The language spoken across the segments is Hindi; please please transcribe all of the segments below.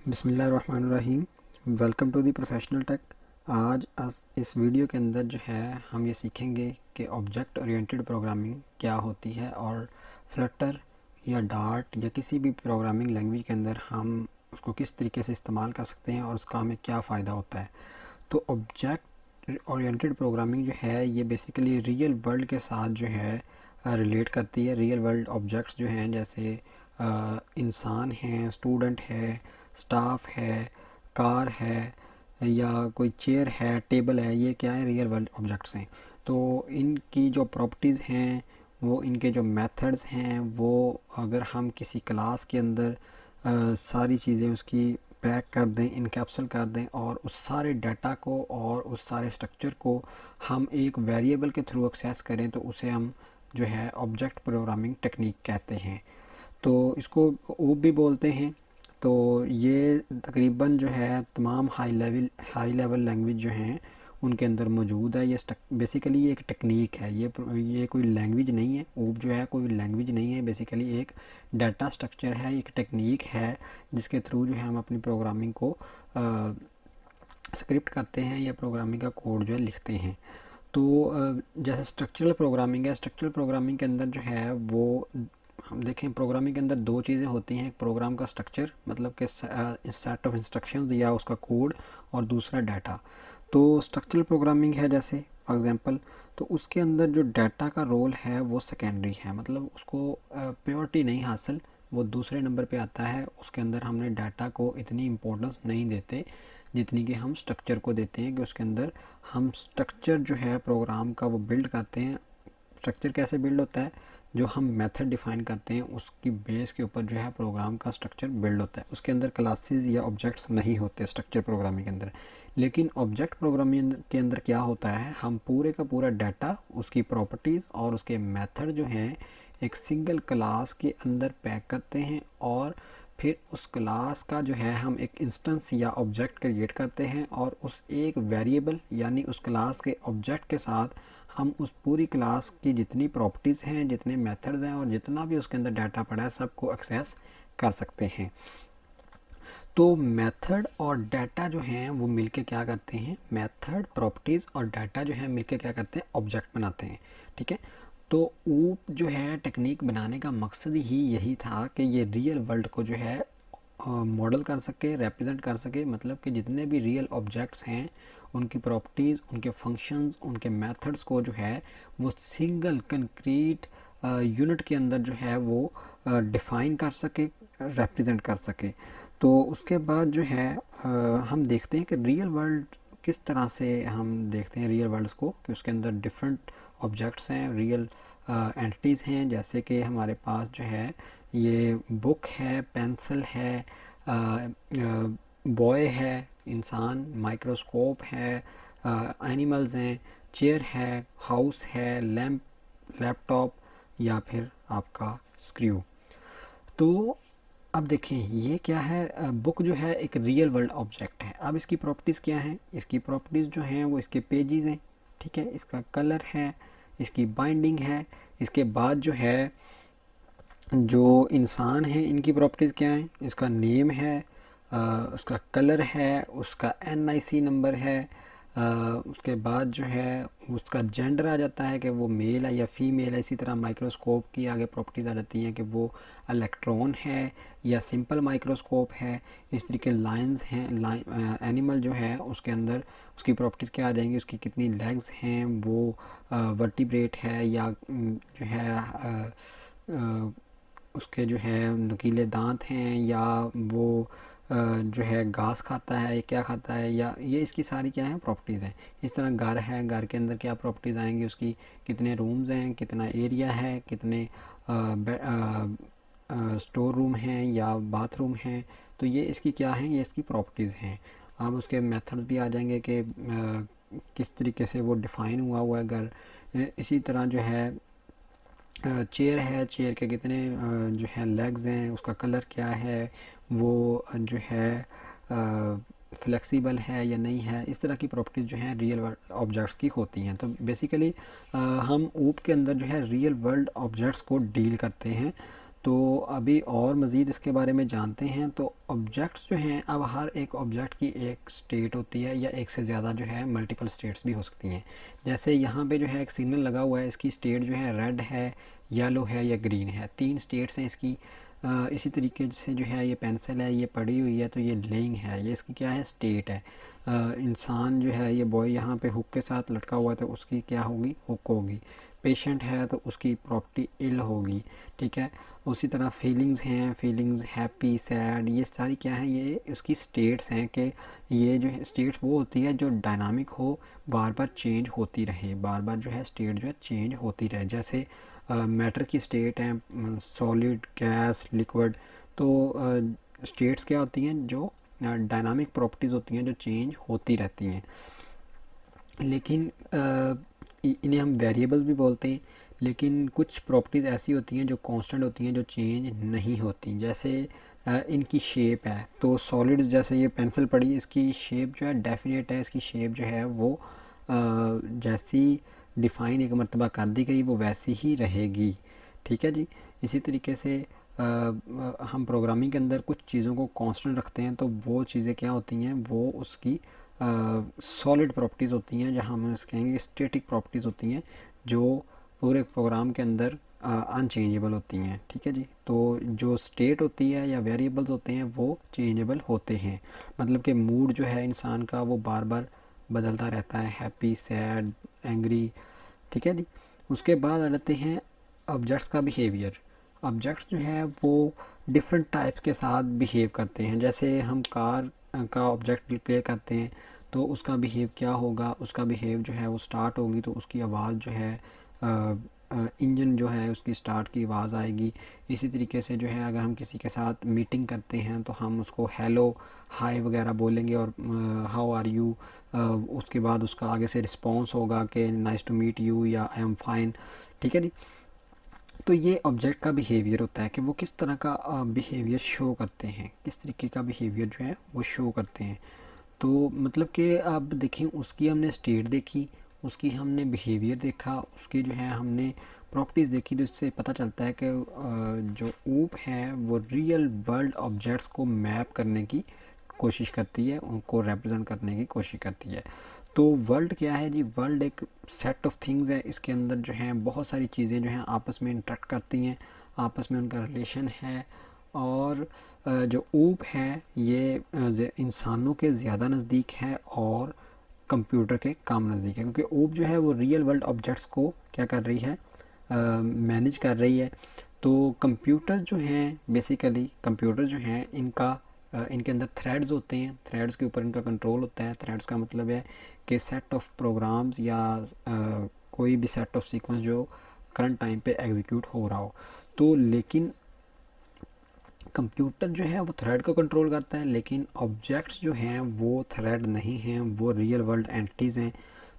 बिस्मिल्लाहिर्रहमानिर्रहीम। Welcome to the professional tech. आज इस वीडियो के अंदर जो है हम ये सीखेंगे कि ऑब्जेक्ट ओरिएंटेड प्रोग्रामिंग क्या होती है और फ्लटर या डार्ट या किसी भी प्रोग्रामिंग लैंग्वेज के अंदर हम उसको किस तरीके से इस्तेमाल कर सकते हैं और उसका हमें क्या फ़ायदा होता है। तो ऑब्जेक्ट ओरिएंटेड प्रोग्रामिंग जो है ये बेसिकली रियल वर्ल्ड के साथ जो है रिलेट करती है। रियल वर्ल्ड ऑब्जेक्ट्स जो हैं जैसे इंसान हैं, स्टूडेंट है, स्टाफ है, कार है या कोई चेयर है, टेबल है, ये क्या है, रियल वर्ल्ड ऑब्जेक्ट्स हैं। तो इनकी जो प्रॉपर्टीज़ हैं वो इनके जो मेथड्स हैं वो अगर हम किसी क्लास के अंदर सारी चीज़ें उसकी पैक कर दें, इनकैप्सल कर दें और उस सारे डाटा को और उस सारे स्ट्रक्चर को हम एक वेरिएबल के थ्रू एक्सेस करें तो उसे हम जो है ऑब्जेक्ट प्रोग्रामिंग टेक्निक कहते हैं। तो इसको ओप भी बोलते हैं। तो ये तकरीबन जो है तमाम हाई लेवल लैंग्वेज जो हैं उनके अंदर मौजूद है। ये बेसिकली ये एक टेक्निक है, ये कोई लैंग्वेज नहीं है। ओप जो है कोई लैंग्वेज नहीं है, बेसिकली एक डाटा स्ट्रक्चर है, एक टेक्निक है जिसके थ्रू जो है हम अपनी प्रोग्रामिंग को स्क्रिप्ट करते हैं या प्रोग्रामिंग का कोड जो है लिखते हैं। तो जैसे स्ट्रक्चरल प्रोग्रामिंग है, स्ट्रक्चरल प्रोग्रामिंग के अंदर जो है वो हम देखें प्रोग्रामिंग के अंदर दो चीज़ें होती हैं। एक प्रोग्राम का स्ट्रक्चर मतलब कि सेट ऑफ इंस्ट्रक्शंस या उसका कोड, और दूसरा डाटा। तो स्ट्रक्चरल प्रोग्रामिंग है जैसे फॉर एग्जांपल, तो उसके अंदर जो डाटा का रोल है वो सेकेंडरी है, मतलब उसको प्योरिटी नहीं हासिल, वो दूसरे नंबर पे आता है। उसके अंदर हमने डाटा को इतनी इम्पोर्टेंस नहीं देते जितनी कि हम स्ट्रक्चर को देते हैं, कि उसके अंदर हम स्ट्रक्चर जो है प्रोग्राम का वो बिल्ड करते हैं। स्ट्रक्चर कैसे बिल्ड होता है, जो हम मेथड डिफाइन करते हैं उसकी बेस के ऊपर जो है प्रोग्राम का स्ट्रक्चर बिल्ड होता है। उसके अंदर क्लासेस या ऑब्जेक्ट्स नहीं होते स्ट्रक्चर प्रोग्रामिंग के अंदर। लेकिन ऑब्जेक्ट प्रोग्रामिंग के अंदर क्या होता है, हम पूरे का पूरा डाटा, उसकी प्रॉपर्टीज़ और उसके मेथड जो हैं एक सिंगल क्लास के अंदर पैक करते हैं और फिर उस क्लास का जो है हम एक इंस्टेंस या ऑब्जेक्ट क्रिएट करते हैं और उस एक वेरिएबल यानी उस क्लास के ऑब्जेक्ट के साथ हम उस पूरी क्लास की जितनी प्रॉपर्टीज़ हैं, जितने मेथड्स हैं और जितना भी उसके अंदर डाटा पड़ा है सबको एक्सेस कर सकते हैं। तो मेथड और डाटा जो हैं वो मिलके क्या करते हैं, मेथड, प्रॉपर्टीज़ और डाटा जो है मिलके क्या करते हैं, ऑब्जेक्ट बनाते हैं। ठीक है। तो ऊप जो है टेक्निक बनाने का मकसद ही यही था कि ये रियल वर्ल्ड को जो है मॉडल कर सके, रिप्रेजेंट कर सके, मतलब कि जितने भी रियल ऑब्जेक्ट्स हैं उनकी प्रॉपर्टीज़, उनके फंक्शंस, उनके मेथड्स को जो है वो सिंगल कंक्रीट यूनिट के अंदर जो है वो डिफ़ाइन कर सके, रिप्रेजेंट कर सके। तो उसके बाद जो है हम देखते हैं कि रियल वर्ल्ड किस तरह से हम देखते हैं रियल वर्ल्ड्स को, कि उसके अंदर डिफरेंट ऑब्जेक्ट्स हैं, रियल एंटिटीज़ हैं। जैसे कि हमारे पास जो है ये बुक है, पेंसिल है, बॉय है, इंसान, माइक्रोस्कोप है, एनिमल्स हैं, चेयर है, हाउस है, लैम्प, लैपटॉप या फिर आपका स्क्रू। तो अब देखें ये क्या है, बुक जो है एक रियल वर्ल्ड ऑब्जेक्ट है। अब इसकी प्रॉपर्टीज़ क्या हैं, इसकी प्रॉपर्टीज़ जो हैं वो इसके पेजेस हैं, ठीक है, इसका कलर है, इसकी बाइंडिंग है। इसके बाद जो है जो इंसान है इनकी प्रॉपर्टीज़ क्या हैं, इसका नेम है, उसका कलर है, उसका NIC नंबर है, उसके बाद जो है उसका जेंडर आ जाता है कि वो मेल है या फीमेल है। इसी तरह माइक्रोस्कोप की आगे प्रॉपर्टीज़ आ जाती हैं कि वो इलेक्ट्रॉन है या सिंपल माइक्रोस्कोप है। इस तरीके लाइंस हैं, एनिमल जो है उसके अंदर उसकी प्रॉपर्टीज़ क्या आ जाएंगी, उसकी कितनी लेग्स हैं, वो वर्टिब्रेट है या जो है उसके जो है नुकीले दांत हैं, या वो जो है घास खाता है, क्या खाता है, या ये इसकी सारी क्या है प्रॉपर्टीज़ हैं। इस तरह घर है, घर के अंदर क्या प्रॉपर्टीज़ आएंगी, उसकी कितने रूम्स हैं, कितना एरिया है, कितने स्टोर रूम हैं या बाथरूम हैं। तो ये इसकी क्या है, ये इसकी प्रॉपर्टीज़ हैं। अब उसके मेथड्स भी आ जाएंगे कि किस तरीके से वो डिफ़ाइन हुआ हुआ है घर। इसी तरह जो है चेयर है, चेयर के कितने जो है लेग्स हैं, उसका कलर क्या है, वो जो है फ्लेक्सिबल है या नहीं है। इस तरह की प्रॉपर्टीज़ जो हैं रियल वर्ल्ड ऑब्जेक्ट्स की होती हैं। तो बेसिकली हम ऊप के अंदर जो है रियल वर्ल्ड ऑब्जेक्ट्स को डील करते हैं। तो अभी और मज़ीद इसके बारे में जानते हैं। तो ऑब्जेक्ट्स जो हैं, अब हर एक ऑब्जेक्ट की एक स्टेट होती है या एक से ज़्यादा जो है मल्टीपल स्टेट्स भी हो सकती हैं। जैसे यहाँ पे जो है एक सिग्नल लगा हुआ है, इसकी स्टेट जो है रेड है, येलो है या ग्रीन है, 3 स्टेट्स हैं इसकी। इसी तरीके से जो है ये पेंसिल है, ये पड़ी हुई है तो ये लेइंग है, ये इसकी क्या है, स्टेट है। इंसान जो है, ये बॉय यहाँ पे हुक के साथ लटका हुआ है तो उसकी क्या होगी, हुक होगी। पेशेंट है तो उसकी प्रॉपर्टी इल होगी, ठीक है। उसी तरह फीलिंग्स हैं, फीलिंग्स हैप्पी, सैड, ये सारी क्या है, ये इसकी स्टेट्स हैं कि ये जो है स्टेट्स वो होती है जो डायनामिक हो, बार बार चेंज होती रहे, बार बार जो है स्टेट जो है चेंज होती रहे। जैसे मैटर की स्टेट है सॉलिड, गैस, लिक्विड। तो स्टेट्स क्या होती हैं, जो डायनामिक प्रॉपर्टीज़ होती हैं जो चेंज होती रहती हैं। लेकिन इन्हें हम वेरिएबल्स भी बोलते हैं। लेकिन कुछ प्रॉपर्टीज़ ऐसी होती हैं जो कांस्टेंट होती हैं, जो चेंज नहीं होती। जैसे इनकी शेप है, तो सॉलिड जैसे ये पेंसिल पड़ी, इसकी शेप जो है डेफिनेट है, इसकी शेप जो है वो जैसी डिफ़ाइन एक मरतबा कर दी गई वो वैसी ही रहेगी, ठीक है जी। इसी तरीके से हम प्रोग्रामिंग के अंदर कुछ चीज़ों को कांस्टेंट रखते हैं तो वो चीज़ें क्या होती हैं, वो उसकी सॉलिड प्रॉपर्टीज़ होती हैं, जहाँ हम इसके कहेंगे स्टैटिक प्रॉपर्टीज़ होती हैं, जो पूरे प्रोग्राम के अंदर अनचेंजेबल होती हैं, ठीक है जी। तो जो स्टेट होती है या वेरिएबल्स होते हैं वो चेंजेबल होते हैं, मतलब कि मूड जो है इंसान का वो बार बार बदलता रहता है, हैप्पी, सैड, एंग्री, ठीक है जी। उसके बाद आ जाते हैं ऑब्जेक्ट्स का बिहेवियर। ऑब्जेक्ट्स जो है वो डिफरेंट टाइप्स के साथ बिहेव करते हैं। जैसे हम कार का ऑब्जेक्ट डिक्लेयर करते हैं तो उसका बिहेव क्या होगा, उसका बिहेव जो है वो स्टार्ट होगी तो उसकी आवाज़ जो है इंजन जो है उसकी स्टार्ट की आवाज़ आएगी। इसी तरीके से जो है अगर हम किसी के साथ मीटिंग करते हैं तो हम उसको हेलो, हाय वगैरह बोलेंगे और हाउ आर यू, उसके बाद उसका आगे से रिस्पॉन्स होगा कि नाइस टू मीट यू या आई एम फाइन, ठीक है जी। तो ये ऑब्जेक्ट का बिहेवियर होता है कि वो किस तरह का बिहेवियर शो करते हैं, किस तरीके का बिहेवियर जो है वो शो करते हैं। तो मतलब कि अब देखें, उसकी हमने स्टेट देखी, उसकी हमने बिहेवियर देखा, उसकी जो है हमने प्रॉपर्टीज़ देखी, तो इससे पता चलता है कि जो ऊप है वो रियल वर्ल्ड ऑब्जेक्ट्स को मैप करने की कोशिश करती है, उनको रिप्रेजेंट करने की कोशिश करती है। तो वर्ल्ड क्या है जी, वर्ल्ड एक सेट ऑफ थिंग्स है, इसके अंदर जो है बहुत सारी चीज़ें जो हैं आपस में इंटरेक्ट करती हैं, आपस में उनका रिलेशन है। और जो ऊप है ये इंसानों के ज़्यादा नज़दीक है और कंप्यूटर के कम नज़दीक है, क्योंकि ऊप जो है वो रियल वर्ल्ड ऑब्जेक्ट्स को क्या कर रही है, मैनेज कर रही है। तो कंप्यूटर जो हैं, बेसिकली कंप्यूटर जो हैं इनका इनके अंदर थ्रेड्स होते हैं, थ्रेड्स के ऊपर इनका कंट्रोल होता है। थ्रेड्स का मतलब है कि सेट ऑफ प्रोग्राम्स या कोई भी सेट ऑफ सीक्वेंस जो करंट टाइम पे एग्जीक्यूट हो रहा हो। तो लेकिन कंप्यूटर जो है वो थ्रेड को कंट्रोल करता है, लेकिन ऑब्जेक्ट्स जो हैं वो थ्रेड नहीं हैं, वो रियल वर्ल्ड एंटिटीज़ हैं।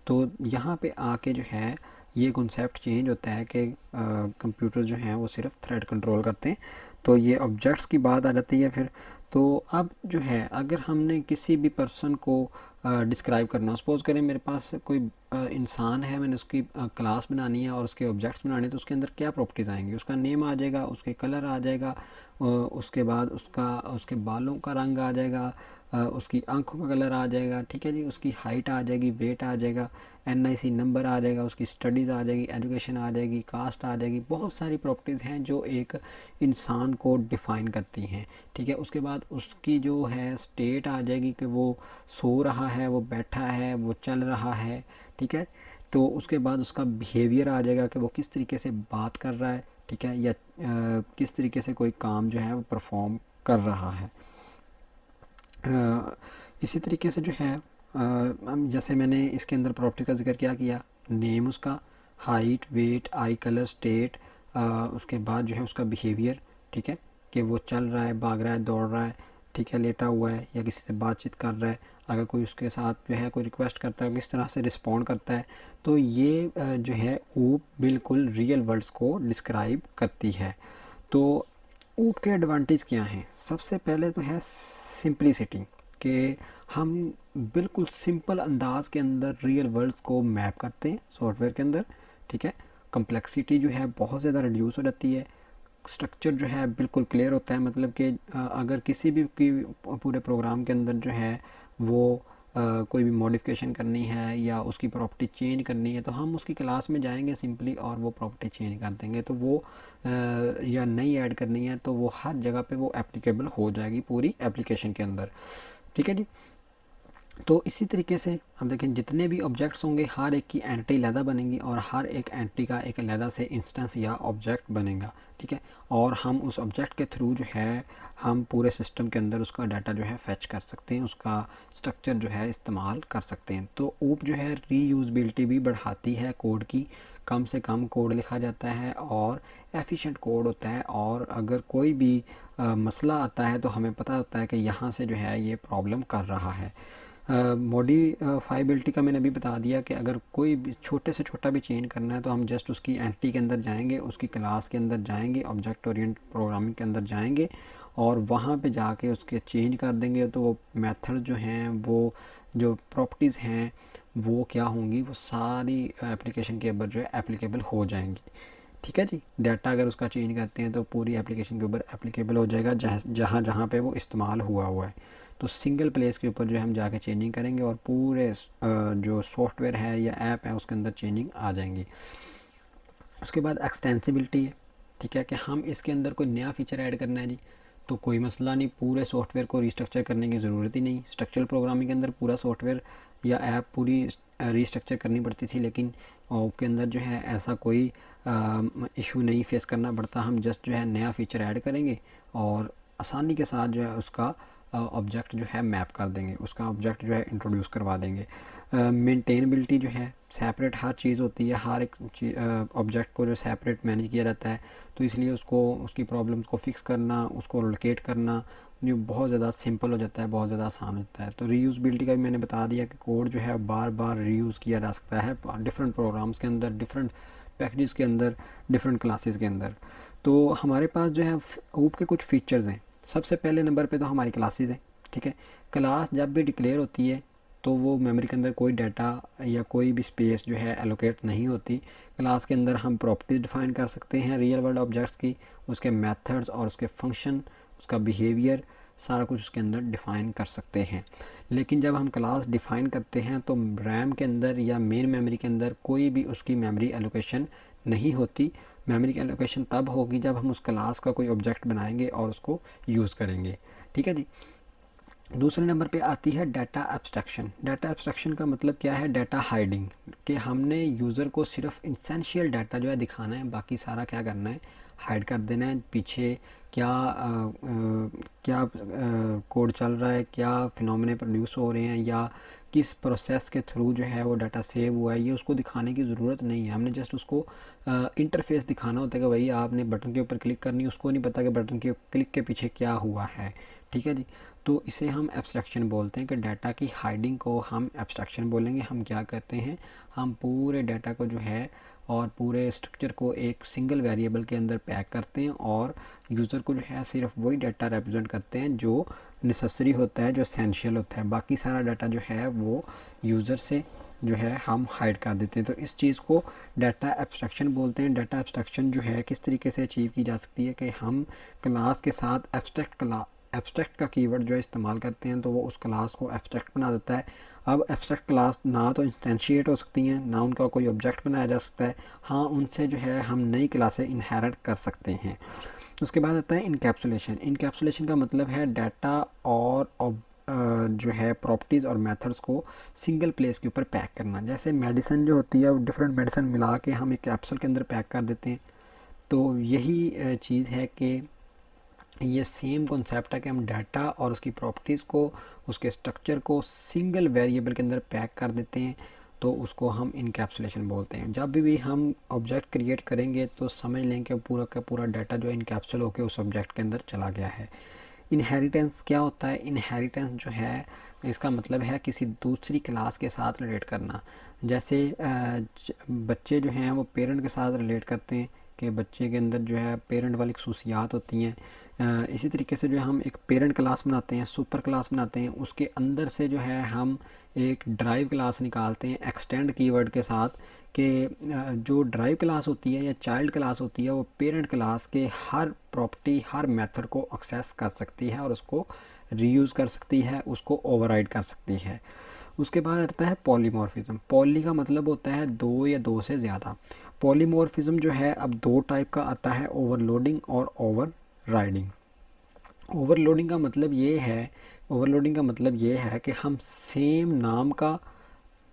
तो यहाँ पे आके जो है ये कॉन्सेप्ट चेंज होता है कि कंप्यूटर जो हैं वो सिर्फ थ्रेड कंट्रोल करते हैं। तो ये ऑब्जेक्ट्स की बात आ जाती है फिर। तो अब जो है अगर हमने किसी भी पर्सन को डिस्क्राइब करना, सपोज़ करें मेरे पास कोई इंसान है, मैंने उसकी क्लास बनानी है और उसके ऑब्जेक्ट्स बनाने हैं, तो उसके अंदर क्या प्रॉपर्टीज़ आएंगी, उसका नेम आ जाएगा, उसके कलर आ जाएगा, उसके बाद उसके बालों का रंग आ जाएगा, उसकी आंखों का कलर आ जाएगा, ठीक है जी, उसकी हाइट आ जाएगी, वेट आ जाएगा, एनआईसी नंबर आ जाएगा, उसकी स्टडीज़ आ जाएगी, एजुकेशन आ जाएगी, कास्ट आ जाएगी। बहुत सारी प्रॉपर्टीज़ हैं जो एक इंसान को डिफ़ाइन करती हैं, ठीक है। उसके बाद उसकी जो है स्टेट आ जाएगी कि वो सो रहा है, वो बैठा है, वो चल रहा है, ठीक है। तो उसके बाद उसका बिहेवियर आ जाएगा कि वो किस तरीके से बात कर रहा है, ठीक है, या किस तरीके से कोई काम जो है वो परफॉर्म कर रहा है। इसी तरीके से जो है हम जैसे मैंने इसके अंदर प्रॉपर्टी का जिक्र क्या किया, नेम उसका, height, weight, eye colour, state, उसके बाद जो है उसका बिहेवियर, ठीक है, कि वो चल रहा है, भाग रहा है, दौड़ रहा है, ठीक है, लेटा हुआ है या किसी से बातचीत कर रहा है, अगर कोई उसके साथ जो है कोई रिक्वेस्ट करता है किस तरह से रिस्पॉन्ड करता है। तो ये जो है ऊप बिल्कुल रियल वर्ड्स को डिस्क्राइब करती है। तो ऊप के एडवांटेज क्या हैं, सबसे पहले तो है सिंपलिसिटी, कि हम बिल्कुल सिंपल अंदाज के अंदर रियल वर्ल्ड्स को मैप करते हैं सॉफ्टवेयर के अंदर, ठीक है। कम्प्लेक्सिटी जो है बहुत ज़्यादा रिड्यूस हो जाती है, स्ट्रक्चर जो है बिल्कुल क्लियर होता है, मतलब कि अगर किसी भी की पूरे प्रोग्राम के अंदर जो है वो कोई भी मॉडिफिकेशन करनी है या उसकी प्रॉपर्टी चेंज करनी है तो हम उसकी क्लास में जाएंगे सिंपली और वो प्रॉपर्टी चेंज कर देंगे, तो वो या नई ऐड करनी है तो वो हर जगह पे वो एप्लीकेबल हो जाएगी पूरी एप्लीकेशन के अंदर। ठीक है जी। तो इसी तरीके से हम देखें जितने भी ऑब्जेक्ट्स होंगे हर एक की एंटिटी अलहदा बनेंगी और हर एक एंटिटी का एक अलहदा से इंस्टेंस या ऑब्जेक्ट बनेगा। ठीक है, और हम उस ऑब्जेक्ट के थ्रू जो है हम पूरे सिस्टम के अंदर उसका डाटा जो है फैच कर सकते हैं, उसका स्ट्रक्चर जो है इस्तेमाल कर सकते हैं। तो ऊप जो है रीयूजबिलिटी भी बढ़ाती है कोड की, कम से कम कोड लिखा जाता है और एफिशिएंट कोड होता है, और अगर कोई भी मसला आता है तो हमें पता होता है कि यहाँ से जो है ये प्रॉब्लम कर रहा है। मॉडिफाइबिलिटी का मैंने अभी बता दिया कि अगर कोई भी छोटे से छोटा भी चेंज करना है तो हम जस्ट उसकी एंटिटी के अंदर जाएंगे, उसकी क्लास के अंदर जाएंगे, ऑब्जेक्ट ओरिएंट प्रोग्रामिंग के अंदर जाएंगे और वहाँ पे जाके उसके चेंज कर देंगे, तो वो मेथड जो हैं, वो जो प्रॉपर्टीज़ हैं वो क्या होंगी, वो सारी एप्लीकेशन के ऊपर जो है एप्लीकेबल हो जाएंगी। ठीक है जी। डाटा अगर उसका चेंज करते हैं तो पूरी एप्लीकेशन के ऊपर एप्लीकेबल हो जाएगा जहाँ जहाँ पे वो इस्तेमाल हुआ है। तो सिंगल प्लेस के ऊपर जो है हम जाके चेंजिंग करेंगे और पूरे जो सॉफ्टवेयर है या ऐप है उसके अंदर चेंजिंग आ जाएंगी। उसके बाद एक्सटेंसिबिलिटी है। ठीक है, कि हम इसके अंदर कोई नया फीचर ऐड करना है जी तो कोई मसला नहीं, पूरे सॉफ्टवेयर को रीस्ट्रक्चर करने की ज़रूरत ही नहीं। स्ट्रक्चरल प्रोग्रामिंग के अंदर पूरा सॉफ्टवेयर या ऐप पूरी रीस्ट्रक्चर करनी पड़ती थी, लेकिन के अंदर जो है ऐसा कोई इशू नहीं फेस करना पड़ता। हम जस्ट जो है नया फीचर ऐड करेंगे और आसानी के साथ जो है उसका ऑब्जेक्ट जो है मैप कर देंगे, उसका ऑब्जेक्ट जो है इंट्रोड्यूस करवा देंगे। मेंटेनेबिलिटी जो है, सेपरेट हर चीज़ होती है, हर एक ऑब्जेक्ट को जो सेपरेट मैनेज किया जाता है, तो इसलिए उसको उसकी प्रॉब्लम्स को फिक्स करना, उसको लोकेट करना ये बहुत ज़्यादा सिंपल हो जाता है, बहुत ज़्यादा आसान हो जाता है। तो रीयूज़बिलिटी का भी मैंने बता दिया कि कोड जो है बार बार रीयूज़ किया जा सकता है डिफरेंट प्रोग्राम्स के अंदर, डिफरेंट पैकेजेस के अंदर, डिफरेंट क्लासेस के अंदर। तो हमारे पास जो है ऊप के कुछ फीचर्स हैं। सबसे पहले नंबर पे तो हमारी क्लासेस हैं। ठीक है, क्लास जब भी डिक्लेयर होती है तो वो मेमोरी के अंदर कोई डाटा या कोई भी स्पेस जो है एलोकेट नहीं होती। क्लास के अंदर हम प्रॉपर्टीज डिफाइन कर सकते हैं रियल वर्ल्ड ऑब्जेक्ट्स की, उसके मेथड्स और उसके फंक्शन, उसका बिहेवियर, सारा कुछ उसके अंदर डिफ़ाइन कर सकते हैं। लेकिन जब हम क्लास डिफ़ाइन करते हैं तो रैम के अंदर या मेन मेमोरी के अंदर कोई भी उसकी मेमोरी एलोकेशन नहीं होती। मेमोरी की एलोकेशन तब होगी जब हम उस क्लास का कोई ऑब्जेक्ट बनाएंगे और उसको यूज़ करेंगे। ठीक है जी। दूसरे नंबर पे आती है डाटा एब्स्ट्रैक्शन। डाटा एब्स्ट्रैक्शन का मतलब क्या है? डाटा हाइडिंग, कि हमने यूज़र को सिर्फ इंसेंशियल डाटा जो है दिखाना है, बाकी सारा क्या करना है, हाइड कर देना है। पीछे क्या कोड चल रहा है, क्या फिनोमेना प्रोड्यूस हो रहे हैं या किस प्रोसेस के थ्रू जो है वो डाटा सेव हुआ है, ये उसको दिखाने की ज़रूरत नहीं है। हमने जस्ट उसको इंटरफेस दिखाना होता है कि भाई आपने बटन के ऊपर क्लिक करनी है, उसको नहीं पता कि बटन के क्लिक के पीछे क्या हुआ है। ठीक है जी। तो इसे हम एब्स्ट्रैक्शन बोलते हैं कि डाटा की हाइडिंग को हम एब्स्ट्रैक्शन बोलेंगे। हम क्या करते हैं, हम पूरे डाटा को जो है और पूरे स्ट्रक्चर को एक सिंगल वेरिएबल के अंदर पैक करते हैं और यूज़र को जो है सिर्फ वही डाटा रिप्रेजेंट करते हैं जो नेसेसरी होता है, जो एसेंशियल होता है। बाकी सारा डाटा जो है वो यूज़र से जो है हम हाइड कर देते हैं। तो इस चीज़ को डाटा एब्स्ट्रैक्शन बोलते हैं। डाटा एब्स्ट्रैक्शन जो है किस तरीके से अचीव की जा सकती है कि हम क्लास के साथ एब्स्ट्रैक्ट का कीवर्ड जो है इस्तेमाल करते हैं तो वो उस क्लास को एब्स्ट्रैक्ट बना देता है। अब एब्स्ट्रैक्ट क्लास ना तो इंस्टेंशिएट हो सकती हैं, ना उनका कोई ऑब्जेक्ट बनाया जा सकता है। हाँ, उनसे जो है हम नई क्लासें इनहेरिट कर सकते हैं। उसके बाद आता है इनकैप्सुलेशन। इनकैप्सुलेशन का मतलब है डाटा और जो है प्रॉपर्टीज़ और मेथड्स को सिंगल प्लेस के ऊपर पैक करना। जैसे मेडिसिन जो होती है वो डिफरेंट मेडिसिन मिला के हम एक कैप्सूल के अंदर पैक कर देते हैं। तो यही चीज़ है कि ये सेम कॉन्सेप्ट है कि हम डाटा और उसकी प्रॉपर्टीज़ को, उसके स्ट्रक्चर को सिंगल वेरिएबल के अंदर पैक कर देते हैं, तो उसको हम इनकैप्सुलेशन बोलते हैं। जब भी हम ऑब्जेक्ट क्रिएट करेंगे तो समझ लें कि पूरा का पूरा डाटा जो इनकैप्सुल होकर उस ऑब्जेक्ट के अंदर चला गया है। इनहेरिटेंस क्या होता है? इनहेरिटेंस जो है इसका मतलब है किसी दूसरी क्लास के साथ रिलेट करना। जैसे बच्चे जो हैं वो पेरेंट के साथ रिलेट करते हैं कि बच्चे के अंदर जो है पेरेंट वाली खसूसियात होती हैं, इसी तरीके से जो है हम एक पेरेंट क्लास बनाते हैं, सुपर क्लास बनाते हैं, उसके अंदर से जो है हम एक ड्राइव क्लास निकालते हैं एक्सटेंड कीवर्ड के साथ कि जो ड्राइव क्लास होती है या चाइल्ड क्लास होती है वो पेरेंट क्लास के हर प्रॉपर्टी, हर मेथड को एक्सेस कर सकती है और उसको रीयूज़ कर सकती है, उसको ओवरराइड कर सकती है। उसके बाद आता है पॉलीमॉर्फिज्म। पॉली का मतलब होता है दो या दो से ज़्यादा। पॉलीमॉर्फिज्म जो है अब दो टाइप का आता है, ओवरलोडिंग और ओवर राइडिंग। ओवरलोडिंग का मतलब ये है, ओवरलोडिंग का मतलब ये है कि हम सेम नाम का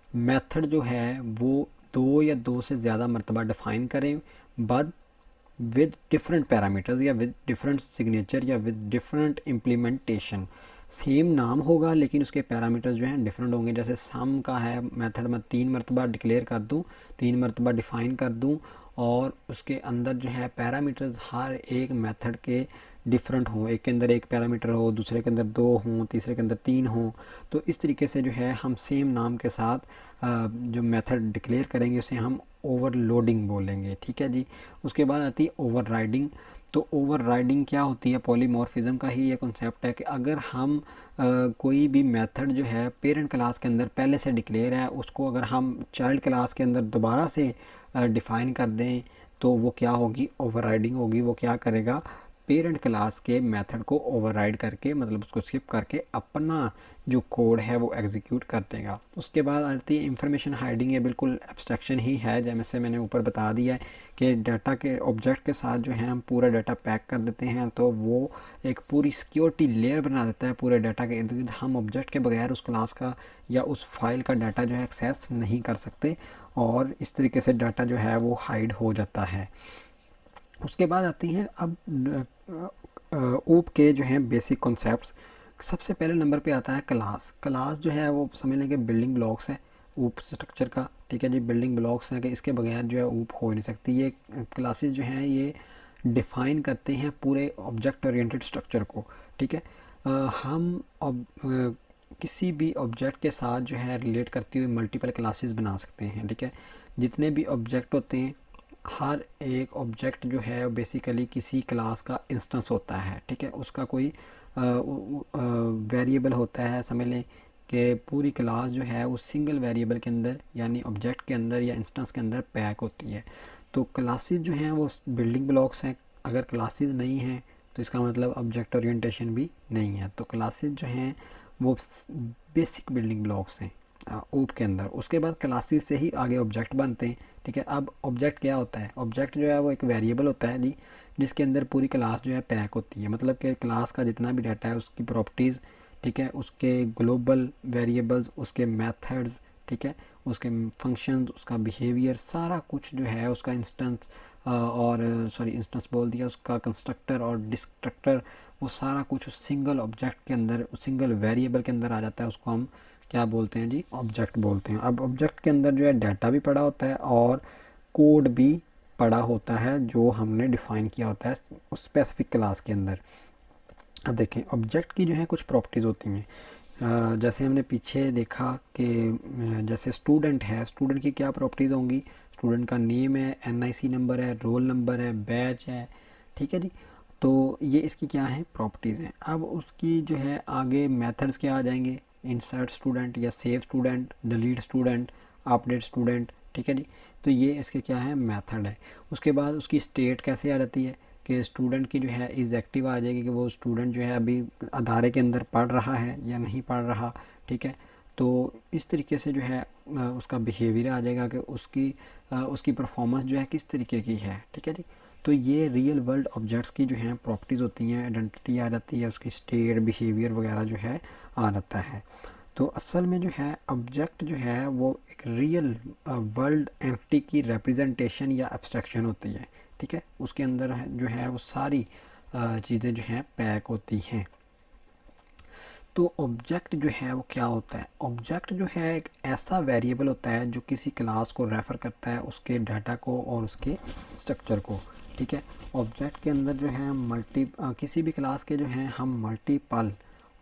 मेथड जो है वो दो या दो से ज़्यादा मरतबा डिफ़ाइन करें, बट विद डिफरेंट पैरामीटर्स या विद डिफरेंट सिग्नेचर या विद डिफरेंट इम्प्लीमेंटेशन। सेम नाम होगा लेकिन उसके पैरामीटर्स जो हैं डिफरेंट होंगे। जैसे सम का है मेथड, मैं 3 मरतबा डिक्लेयर कर दूं, 3 मरतबा डिफ़ाइन कर दूं और उसके अंदर जो है पैरामीटर्स हर एक मेथड के डिफरेंट हों, एक के अंदर एक पैरामीटर हो, दूसरे के अंदर दो हों, तीसरे के अंदर तीन हों। तो इस तरीके से जो है हम सेम नाम के साथ जो मेथड डिक्लेयर करेंगे उसे हम ओवरलोडिंग बोलेंगे। ठीक है जी। उसके बाद आती है ओवरराइडिंग। तो ओवरराइडिंग क्या होती है? पॉलीमॉर्फिज्म का ही ये कॉन्सेप्ट है कि अगर हम कोई भी मेथड जो है पेरेंट क्लास के अंदर पहले से डिक्लेयर है, उसको अगर हम चाइल्ड क्लास के अंदर दोबारा से डिफ़ाइन कर दें तो वो क्या होगी? ओवरराइडिंग होगी। वो क्या करेगा? पेरेंट क्लास के मेथड को ओवरराइड करके, मतलब उसको स्किप करके अपना जो कोड है वो एग्जीक्यूट कर देगा। उसके बाद आती है इंफॉर्मेशन हाइडिंग। ये बिल्कुल एब्स्ट्रैक्शन ही है, जैसे मैंने ऊपर बता दिया है कि डाटा के ऑब्जेक्ट के साथ जो है हम पूरा डाटा पैक कर देते हैं, तो वो एक पूरी सिक्योरिटी लेयर बना देता है पूरे डाटा के इर्द गिर्द। हम ऑब्जेक्ट के बगैर उस क्लास का या उस फाइल का डाटा जो है एक्सेस नहीं कर सकते और इस तरीके से डाटा जो है वो हाइड हो जाता है। उसके बाद आती हैं अब ऊप के जो हैं बेसिक कॉन्सेप्ट्स। सबसे पहले नंबर पे आता है क्लास। क्लास जो है वो समझ लें कि बिल्डिंग ब्लॉक्स है ऊप स्ट्रक्चर का। ठीक है जी, बिल्डिंग ब्लॉक्स हैं कि इसके बगैर जो है ऊप हो ही नहीं सकती। ये क्लासेस जो हैं ये डिफ़ाइन करते हैं पूरे ऑब्जेक्ट ओरिएंटेड स्ट्रक्चर को। ठीक है। हम किसी भी ऑब्जेक्ट के साथ जो है रिलेट करती हुई मल्टीपल क्लासेस बना सकते हैं। ठीक है। जितने भी ऑब्जेक्ट होते हैं, हर एक ऑब्जेक्ट जो है बेसिकली किसी क्लास का इंस्टेंस होता है। ठीक है। उसका कोई वेरिएबल होता है। समझ लें कि पूरी क्लास जो है वो सिंगल वेरिएबल के अंदर यानी ऑब्जेक्ट के अंदर या इंस्टेंस के अंदर पैक होती है। तो क्लासेस जो हैं वो बिल्डिंग ब्लॉक्स हैं। अगर क्लासेस नहीं हैं तो इसका मतलब ऑब्जेक्ट ओरिएंटेशन भी नहीं है। तो क्लासेस जो हैं वो बेसिक बिल्डिंग ब्लॉक्स हैं ऊप के अंदर। उसके बाद क्लासेस से ही आगे ऑब्जेक्ट बनते हैं। ठीक है। अब ऑब्जेक्ट क्या होता है? ऑब्जेक्ट जो है वो एक वेरिएबल होता है जी, जिसके अंदर पूरी क्लास जो है पैक होती है। मतलब कि क्लास का जितना भी डाटा है उसकी प्रॉपर्टीज़, ठीक है, उसके ग्लोबल वेरिएबल्स, उसके मेथड्स, ठीक है, उसके फंक्शंस, उसका बिहेवियर, सारा कुछ जो है उसका इंस्टेंस और सॉरी इंस्टेंस बोल दिया, उसका कंस्ट्रक्टर और डिस्ट्रक्टर, वो सारा कुछ उस सिंगल ऑब्जेक्ट के अंदर, उस सिंगल वेरिएबल के अंदर आ जाता है। उसको हम क्या बोलते हैं जी? ऑब्जेक्ट बोलते हैं। अब ऑब्जेक्ट के अंदर जो है डाटा भी पड़ा होता है और कोड भी पड़ा होता है जो हमने डिफ़ाइन किया होता है उस स्पेसिफिक क्लास के अंदर। अब देखें ऑब्जेक्ट की जो है कुछ प्रॉपर्टीज़ होती हैं। जैसे हमने पीछे देखा कि जैसे स्टूडेंट है, स्टूडेंट की क्या प्रॉपर्टीज़ होंगी? स्टूडेंट का नेम है, एनआईसी नंबर है, रोल नंबर है, बैच है। ठीक है जी। तो ये इसकी क्या है? प्रॉपर्टीज़ हैं। अब उसकी जो है आगे मेथड्स क्या आ जाएंगे? इंसर्ट स्टूडेंट या save student, delete student, update student. ठीक है जी। तो ये इसके क्या है? मेथड है। उसके बाद उसकी स्टेट कैसे आ जाती है कि स्टूडेंट की जो है इज़ एक्टिव आ जाएगी कि वो स्टूडेंट जो है अभी अदारे के अंदर पढ़ रहा है या नहीं पढ़ रहा। ठीक है। तो इस तरीके से जो है उसका बिहेवियर आ जाएगा कि उसकी परफॉर्मेंस जो है किस तरीके की है। ठीक है जी। तो ये रियल वर्ल्ड ऑब्जेक्ट्स की जो हैं प्रॉपर्टीज़ होती हैं, आइडेंटिटी आ जाती है, उसकी स्टेट, बिहेवियर वगैरह जो है आ जाता है। तो असल में जो है ऑब्जेक्ट जो है वो एक रियल वर्ल्ड एंटिटी की रिप्रेजेंटेशन या एब्स्ट्रैक्शन होती है। ठीक है। उसके अंदर जो है वो सारी चीज़ें जो हैं पैक होती हैं। तो ऑब्जेक्ट जो है वो क्या होता है? ऑब्जेक्ट जो है एक ऐसा वेरिएबल होता है जो किसी क्लास को रेफ़र करता है, उसके डाटा को और उसके स्ट्रक्चर को। ठीक है। ऑब्जेक्ट के अंदर जो है किसी भी क्लास के जो हैं हम मल्टीपल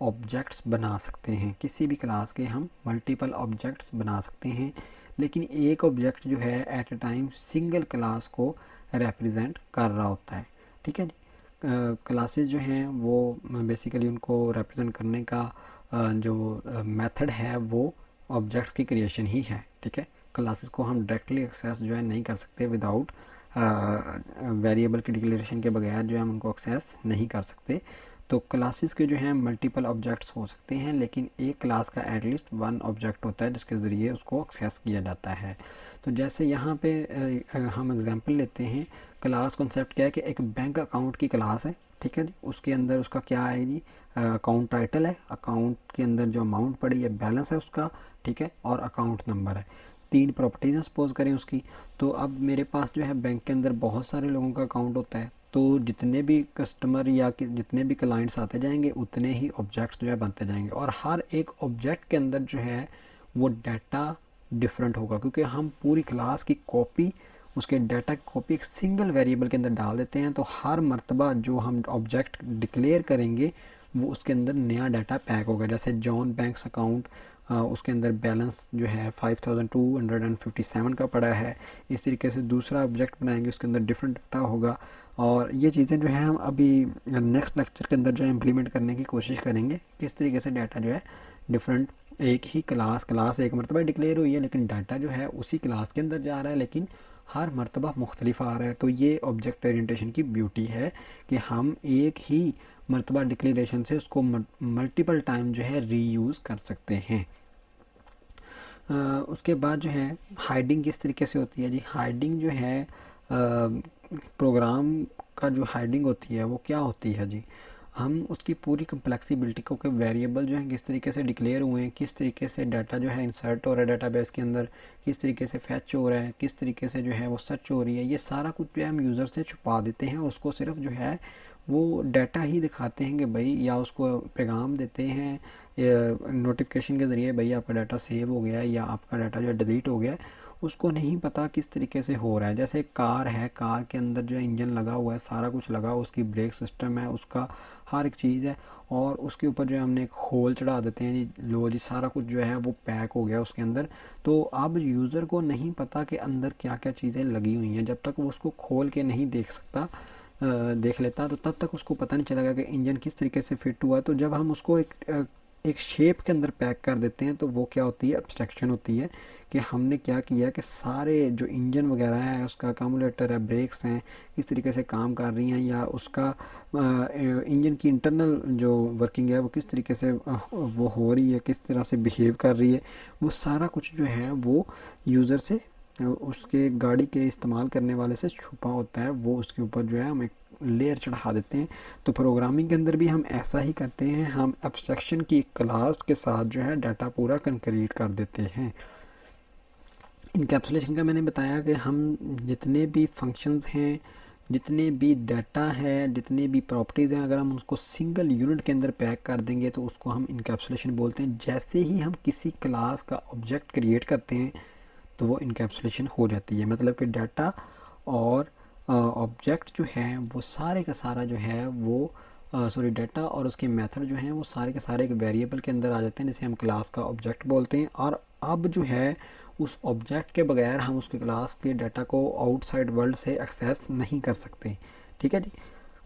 ऑब्जेक्ट्स बना सकते हैं। किसी भी क्लास के हम मल्टीपल ऑब्जेक्ट्स बना सकते हैं, लेकिन एक ऑब्जेक्ट जो है at a time single class को रिप्रेजेंट कर रहा होता है। ठीक है जी। क्लासेस जो हैं वो बेसिकली उनको रिप्रेजेंट करने का जो मेथड है वो ऑब्जेक्ट्स की क्रिएशन ही है, ठीक है। क्लासेस को हम डायरेक्टली एक्सेस जो है नहीं कर सकते, विदाउट वेरिएबल की डिक्लेरेशन के बगैर जो है हम उनको एक्सेस नहीं कर सकते। तो क्लासेस के जो हैं मल्टीपल ऑब्जेक्ट्स हो सकते हैं, लेकिन एक क्लास का एटलीस्ट वन ऑब्जेक्ट होता है जिसके ज़रिए उसको एक्सेस किया जाता है। तो जैसे यहाँ पे हम एग्जांपल लेते हैं, क्लास कॉन्सेप्ट क्या है कि एक बैंक अकाउंट की क्लास है, ठीक है जी। उसके अंदर उसका क्या है जी, अकाउंट टाइटल है, अकाउंट के अंदर जो अमाउंट पड़ी है बैलेंस है उसका, ठीक है, और अकाउंट नंबर है। तीन प्रॉपर्टीज सपोज करें उसकी। तो अब मेरे पास जो है बैंक के अंदर बहुत सारे लोगों का अकाउंट होता है, तो जितने भी कस्टमर या जितने भी क्लाइंट्स आते जाएंगे उतने ही ऑब्जेक्ट्स जो है बनते जाएंगे, और हर एक ऑब्जेक्ट के अंदर जो है वो डाटा डिफरेंट होगा, क्योंकि हम पूरी क्लास की कॉपी, उसके डाटा की कॉपी एक सिंगल वेरिएबल के अंदर डाल देते हैं। तो हर मर्तबा जो हम ऑब्जेक्ट डिक्लेयर करेंगे वो उसके अंदर नया डाटा पैक होगा। जैसे जॉन बैंक्स अकाउंट, उसके अंदर बैलेंस जो है 5257 का पड़ा है। इस तरीके से दूसरा ऑब्जेक्ट बनाएंगे, उसके अंदर डिफरेंट डाटा होगा। और ये चीज़ें जो है हम अभी नेक्स्ट लेक्चर के अंदर जो है इम्प्लीमेंट करने की कोशिश करेंगे, किस तरीके से डाटा जो है डिफरेंट, एक ही क्लास एक मरतबा डिक्लेयर हुई है लेकिन डाटा जो है उसी क्लास के अंदर जा रहा है, लेकिन हर मरतबा मुख्तलिफ आ रहा है। तो ये ऑब्जेक्ट ओरिएंटेशन की ब्यूटी है कि हम एक ही मरतबा डिक्लेरेशन से उसको मल्टीपल टाइम जो है रीयूज़ कर सकते हैं। उसके बाद जो है हाइडिंग किस तरीके से होती है जी। हाइडिंग जो है प्रोग्राम का जो हाइडिंग होती है वो क्या होती है जी, हम उसकी पूरी कम्प्लेक्सिबिलिटी को, कि वेरिएबल जो है किस तरीके से डिक्लेयर हुए हैं, किस तरीके से डाटा जो है इंसर्ट हो रहा है डाटाबेस के अंदर, किस तरीके से फैच हो रहा है, किस तरीके से जो है वो सर्च हो रही है, ये सारा कुछ जो है हम यूज़र से छुपा देते हैं। उसको सिर्फ जो है वो डाटा ही दिखाते हैं कि भाई, या उसको पैगाम देते हैं नोटिफिकेशन के ज़रिए, भाई आपका डाटा सेव हो गया है या आपका डाटा जो है डिलीट हो गया है। उसको नहीं पता किस तरीके से हो रहा है। जैसे कार है, कार के अंदर जो है इंजन लगा हुआ है, सारा कुछ लगा हुआ, उसकी ब्रेक सिस्टम है, उसका हर एक चीज़ है, और उसके ऊपर जो है हमने एक होल चढ़ा देते हैं जी, लो जी सारा कुछ जो है वो पैक हो गया उसके अंदर। तो अब यूज़र को नहीं पता कि अंदर क्या क्या चीज़ें लगी हुई हैं, जब तक वो उसको खोल के नहीं देख सकता, देख लेता, तो तब तक उसको पता नहीं चलेगा कि इंजन किस तरीके से फिट हुआ। तो जब हम उसको एक शेप के अंदर पैक कर देते हैं तो वो क्या होती है, एब्स्ट्रैक्शन होती है, कि हमने क्या किया कि सारे जो इंजन वगैरह है, उसका कम्यूलेटर है, ब्रेक्स हैं, किस तरीके से काम कर रही हैं, या उसका इंजन की इंटरनल जो वर्किंग है वो किस तरीके से वो हो रही है, किस तरह से बिहेव कर रही है, वो सारा कुछ जो है वो यूज़र से, उसके गाड़ी के इस्तेमाल करने वाले से छुपा होता है। वो उसके ऊपर जो है हम एक लेयर चढ़ा देते हैं। तो प्रोग्रामिंग के अंदर भी हम ऐसा ही करते हैं, हम एब्स्ट्रैक्शन की क्लास के साथ जो है डाटा पूरा कंक्रीट कर देते हैं। इनकैप्सुलेशन का मैंने बताया कि हम जितने भी फंक्शंस हैं, जितने भी डाटा है, जितने भी प्रॉपर्टीज़ हैं, अगर हम उसको सिंगल यूनिट के अंदर पैक कर देंगे तो उसको हम इनकैप्सुलेशन बोलते हैं। जैसे ही हम किसी क्लास का ऑब्जेक्ट क्रिएट करते हैं तो वो इनकैप्सुलेशन हो जाती है। मतलब कि डाटा और ऑब्जेक्ट जो है वो सारे का सारा जो है वो डाटा और उसके मेथड जो हैं वो सारे के सारे एक वेरिएबल के अंदर आ जाते हैं, जिसे हम क्लास का ऑब्जेक्ट बोलते हैं। और अब जो है उस ऑब्जेक्ट के बगैर हम उसके क्लास के डाटा को आउटसाइड वर्ल्ड से एक्सेस नहीं कर सकते, ठीक है जी।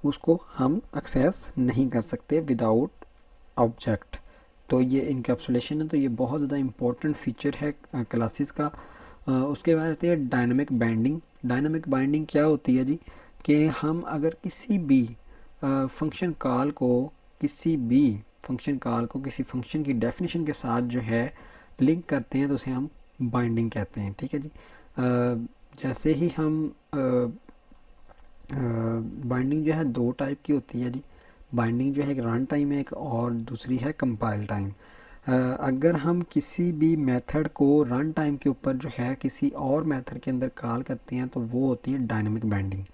उसको हम एक्सेस नहीं कर सकते विदाउट ऑब्जेक्ट। तो ये इनकैप्सुलेशन है, तो ये बहुत ज़्यादा इम्पोर्टेंट फीचर है क्लासेस का। उसके बाद आती है डायनामिक बाइंडिंग। डायनामिक बाइंडिंग क्या होती है जी, कि हम अगर किसी भी फंक्शन कॉल को किसी फंक्शन की डेफिनेशन के साथ जो है लिंक करते हैं तो उसे हम बाइंडिंग कहते हैं, ठीक है जी। जैसे ही हम बाइंडिंग जो है दो टाइप की होती है जी। बाइंडिंग जो है एक रन टाइम है, एक और दूसरी है कंपाइल टाइम। अगर हम किसी भी मेथड को रन टाइम के ऊपर जो है किसी और मेथड के अंदर कॉल करते हैं तो वो होती है डायनामिक बाइंडिंग,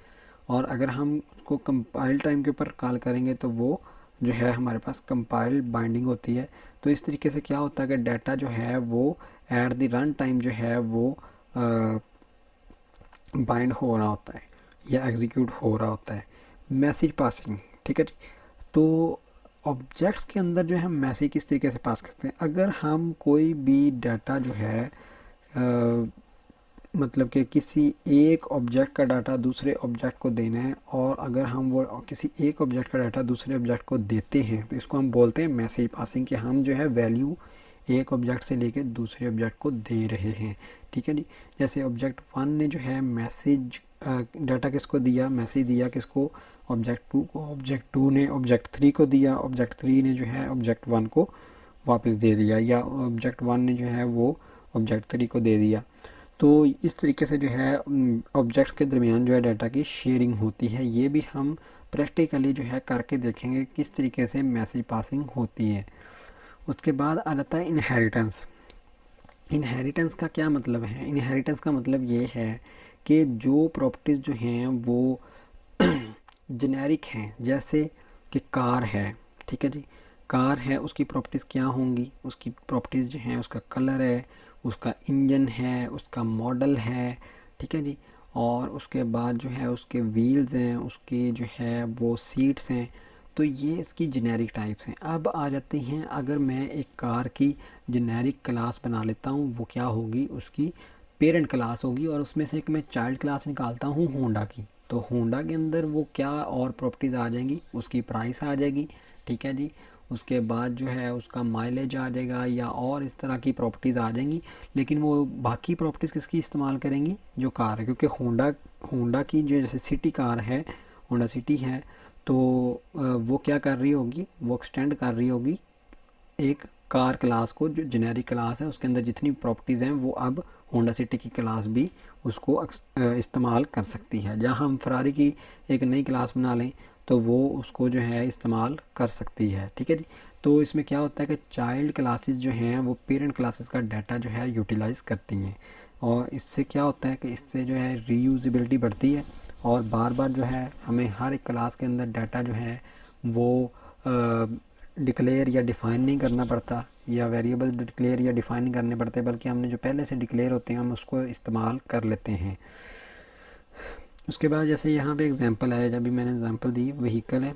और अगर हम उसको कंपाइल टाइम के ऊपर कॉल करेंगे तो वो जो है हमारे पास कंपाइल बाइंडिंग होती है। तो इस तरीके से क्या होता है कि डाटा जो है वो एट द रन टाइम जो है वो बाइंड हो रहा होता है या एग्जीक्यूट हो रहा होता है। मैसेज पासिंग, ठीक है जी। तो ऑब्जेक्ट्स के अंदर जो है हम मैसेज किस तरीके से पास करते हैं, अगर हम कोई भी डाटा जो है मतलब कि किसी एक ऑब्जेक्ट का डाटा दूसरे ऑब्जेक्ट को देना है, और अगर हम वो किसी एक ऑब्जेक्ट का डाटा दूसरे ऑब्जेक्ट को देते हैं तो इसको हम बोलते हैं मैसेज पासिंग, कि हम जो है वैल्यू एक ऑब्जेक्ट से लेके दूसरे ऑब्जेक्ट को दे रहे हैं। ठीक है जी। जैसे ऑब्जेक्ट वन ने जो है मैसेज डाटा किसको दिया, मैसेज दिया किसको, ऑब्जेक्ट टू को, ऑब्जेक्ट टू ने ऑब्जेक्ट थ्री को दिया, ऑब्जेक्ट थ्री ने जो है ऑब्जेक्ट वन को वापस दे दिया, या ऑब्जेक्ट वन ने जो है वो ऑब्जेक्ट थ्री को दे दिया। तो इस तरीके से जो है ऑब्जेक्ट के दरमियान जो है डाटा की शेयरिंग होती है। ये भी हम प्रैक्टिकली जो है करके देखेंगे किस तरीके से मैसेज पासिंग होती है। उसके बाद आ जाता है इनहेरिटेंस। इनहेरिटेंस का क्या मतलब है? इनहेरिटेंस का मतलब ये है कि जो प्रॉपर्टीज़ जो हैं वो जेनेरिक हैं, जैसे कि कार है, ठीक है जी, कार है, उसकी प्रॉपर्टीज़ क्या होंगी, उसकी प्रॉपर्टीज़ जो हैं उसका कलर है, उसका इंजन है, उसका मॉडल है, ठीक है जी, और उसके बाद जो है उसके व्हील्स हैं, उसकी जो है वो सीट्स हैं। तो ये इसकी जेनेरिक टाइप्स हैं। अब आ जाते हैं, अगर मैं एक कार की जेनेरिक क्लास बना लेता हूँ, वो क्या होगी, उसकी पेरेंट क्लास होगी, और उसमें से एक मैं चाइल्ड क्लास निकालता हूँ होंडा की। तो होंडा के अंदर वो क्या और प्रॉपर्टीज़ आ जाएंगी, उसकी प्राइस आ जाएगी, ठीक है जी, उसके बाद जो है उसका माइलेज आ जाएगा, या और इस तरह की प्रॉपर्टीज़ आ जाएंगी। लेकिन वो बाकी प्रॉपर्टीज़ किसकी इस्तेमाल करेंगी, जो कार है, क्योंकि होंडा होंडा की जो जैसे सिटी कार है, होंडा सिटी है, तो वो क्या कर रही होगी, वो एक्सटेंड कर रही होगी एक कार क्लास को, जो जेनेरिक क्लास है उसके अंदर जितनी प्रॉपर्टीज़ हैं वो अब होंडा सिटी की क्लास भी उसको इस्तेमाल कर सकती है। जहाँ हम फरारी की एक नई क्लास बना लें तो वो उसको जो है इस्तेमाल कर सकती है, ठीक है जी। तो इसमें क्या होता है कि चाइल्ड क्लासेस जो हैं वो पेरेंट क्लासेस का डाटा जो है यूटिलाइज़ करती हैं, और इससे क्या होता है कि इससे जो है रीयूज़िबिलिटी बढ़ती है, और बार बार जो है हमें हर एक क्लास के अंदर डाटा जो है वो डिक्लेयर या डिफ़ाइन नहीं करना पड़ता, या वेरिएबल डिक्लेयर या डिफ़ाइन नहीं करने पड़ते, बल्कि हमने जो पहले से डिक्लेयर होते हैं हम उसको इस्तेमाल कर लेते हैं। उसके बाद जैसे यहाँ पे एग्जांपल है, जब भी मैंने एग्जांपल दी, व्हीकल है,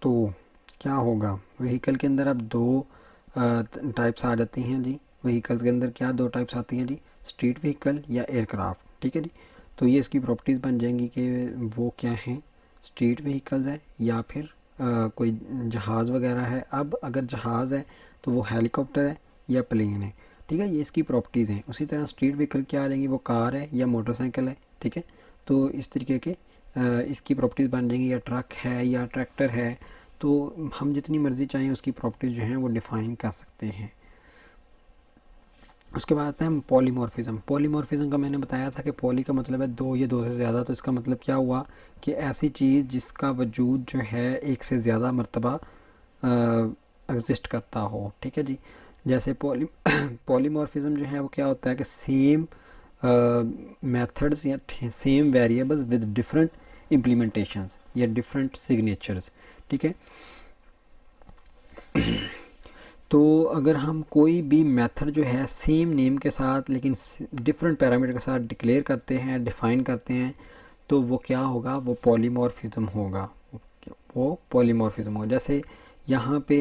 तो क्या होगा, व्हीकल के अंदर अब दो टाइप्स आ जाती हैं जी। व्हीकल के अंदर क्या दो टाइप्स आती हैं जी, स्ट्रीट व्हीकल या एयरक्राफ्ट, ठीक है जी। तो ये इसकी प्रॉपर्टीज़ बन जाएंगी कि वो क्या हैं, स्ट्रीट व्हीकल्स है या फिर कोई जहाज़ वगैरह है। अब अगर जहाज़ है तो वो हेलीकॉप्टर है या प्लेन है, ठीक है, ये इसकी प्रॉपर्टीज़ हैं। उसी तरह स्ट्रीट व्हीकल क्या आ जाएंगी, वो कार है या मोटरसाइकिल है, ठीक है। तो इस तरीके के इसकी प्रॉपर्टीज़ बन जाएंगी, या ट्रक है या ट्रैक्टर है। तो हम जितनी मर्ज़ी चाहें उसकी प्रॉपर्टीज़ जो हैं वो डिफ़ाइन कर सकते हैं। उसके बाद आता है पॉलीमॉर्फिज्म। पॉलीमॉर्फिज्म का मैंने बताया था कि पॉली का मतलब है दो या दो से ज़्यादा। तो इसका मतलब क्या हुआ कि ऐसी चीज़ जिसका वजूद जो है एक से ज़्यादा मरतबा एग्जिस्ट करता हो, ठीक है जी। जैसे पॉलीमॉर्फिज्म जो है वो क्या होता है कि सेम मेथड्स या same variables with different implementations या डिफरेंट सिग्नेचर्स, ठीक है। तो अगर हम कोई भी मेथड जो है सेम नेम के साथ लेकिन डिफरेंट पैरामीटर के साथ डिक्लेयर करते हैं, डिफाइन करते हैं, तो वो क्या होगा, वो पॉलीमॉर्फिज्म होगा, वो पॉलीमॉर्फिज्म होगा। जैसे यहाँ पे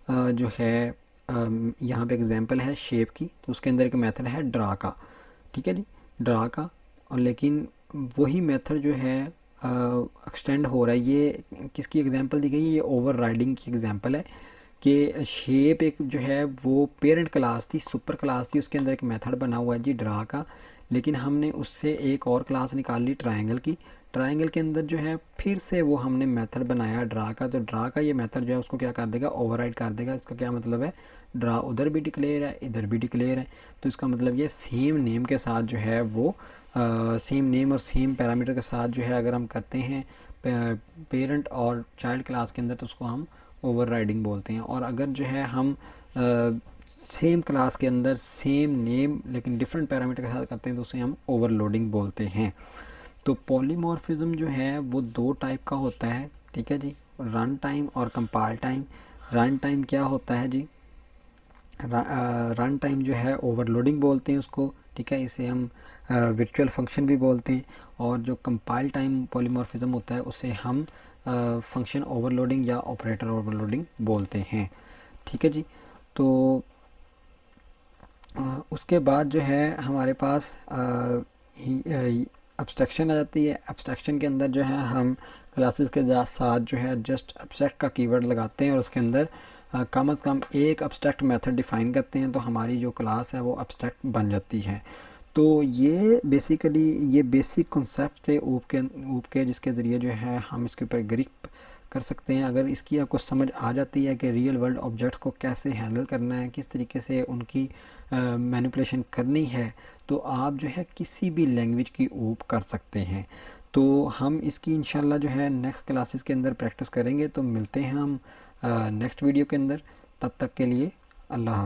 जो है यहाँ पे एग्जांपल है शेप की, तो उसके अंदर एक मेथड है ड्रा का, ठीक है जी, ड्रा का। और लेकिन वही मेथड जो है एक्सटेंड हो रहा है, ये किसकी एग्जांपल दी गई है, ये ओवर राइडिंग की एग्जांपल है कि शेप एक जो है वो पेरेंट क्लास थी, सुपर क्लास थी, उसके अंदर एक मेथड बना हुआ है जी ड्रा का, लेकिन हमने उससे एक और क्लास निकाल ली ट्रायंगल की। ट्रायंगल के अंदर जो है फिर से वो हमने मेथड बनाया ड्रा का, तो ड्रा का ये मेथड जो है उसको क्या कर देगा, ओवरराइड कर देगा। इसका क्या मतलब है, ड्रा उधर भी डिक्लेयर है इधर भी डिक्लेयर है, तो इसका मतलब ये सेम नेम के साथ जो है वो सेम नेम और सेम पैरामीटर के साथ जो है अगर हम करते हैं पेरेंट और चाइल्ड क्लास के अंदर, तो उसको हम ओवरराइडिंग बोलते हैं। और अगर जो है हम सेम क्लास के अंदर सेम नेम लेकिन डिफरेंट पैरामीटर के साथ करते हैं तो उसे हम ओवरलोडिंग बोलते हैं। तो पॉलीमॉर्फिज्म जो है वो दो टाइप का होता है, ठीक है जी, रन टाइम और कंपाइल टाइम। रन टाइम क्या होता है जी, रन टाइम जो है ओवरलोडिंग बोलते हैं उसको, ठीक है, इसे हम वर्चुअल फंक्शन भी बोलते हैं। और जो कंपाइल टाइम पॉलीमॉर्फिज्म होता है उसे हम फंक्शन ओवरलोडिंग या ऑपरेटर ओवरलोडिंग बोलते हैं, ठीक है जी। तो उसके बाद जो है हमारे पास एब्स्ट्रैक्शन आ जाती है। एब्स्ट्रैक्शन के अंदर जो है हम क्लासेस के साथ जो है जस्ट एब्स्ट्रैक्ट का कीवर्ड लगाते हैं और उसके अंदर कम से कम एक एब्स्ट्रैक्ट मेथड डिफ़ाइन करते हैं, तो हमारी जो क्लास है वो एब्स्ट्रैक्ट बन जाती है। तो ये बेसिकली ये बेसिक कॉन्सेप्ट थे ऊप के जिसके ज़रिए जो है हम इसके ऊपर ग्रिप कर सकते हैं। अगर इसकी आपको समझ आ जाती है कि रियल वर्ल्ड ऑब्जेक्ट को कैसे हैंडल करना है, किस तरीके से उनकी मैनिपुलेशन करनी है, तो आप जो है किसी भी लैंग्वेज की ऊप कर सकते हैं। तो हम इसकी इंशाल्लाह जो है नेक्स्ट क्लासेस के अंदर प्रैक्टिस करेंगे। तो मिलते हैं हम नेक्स्ट वीडियो के अंदर। तब तक के लिए अल्लाह हाफ़िज़।